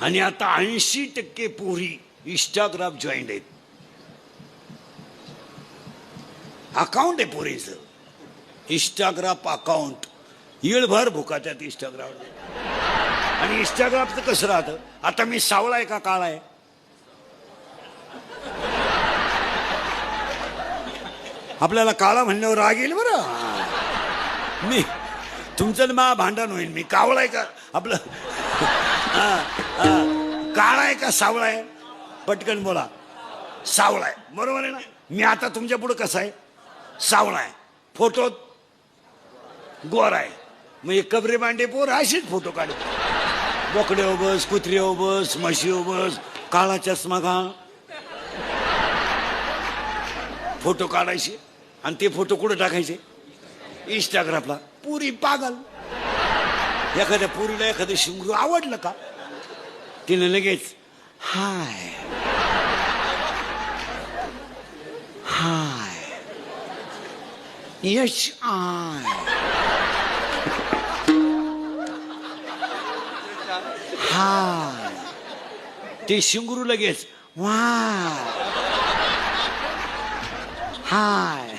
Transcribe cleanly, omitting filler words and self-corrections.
आणि आता 80% पोरी इंस्टाग्राम जॉईंट आहेत. अकाउंट आहे पोरीचं, इंस्टाग्राम अकाउंट. येळभर भुकात्यात इंस्टाग्राम. आणि इंस्टाग्रामचं कसं राहतं, आता मी सावळा आहे का काळा आहे? आपल्याला काळा म्हणल्यावर राग येईल बरं. मी तुमचं मा भांडण होईल. मी कावळा आहे का आपलं काळा आहे का सावळा आहे? पटकन बोला. सावळा आहे, बरोबर आहे ना. मी आता तुमच्या पुढे कसा आहे? सावळा आहे. फोटोत गोरा आहे. मग एक कबरे मांडे पोर अशीच फोटो काढतो. बोकडे बस, कुत्रे बस, म्हशी बस, काळा चष्मा घाल, फोटो काढायचे आणि ते फोटो कुठे टाकायचे? इंस्टाग्रामला. पुरी पागल. एखाद्या पुरीला एखादं शिंगरू आवडलं का, तिने लगेच हाय हाय यश आय हाय. ते शिंगरू लगेच वा हाय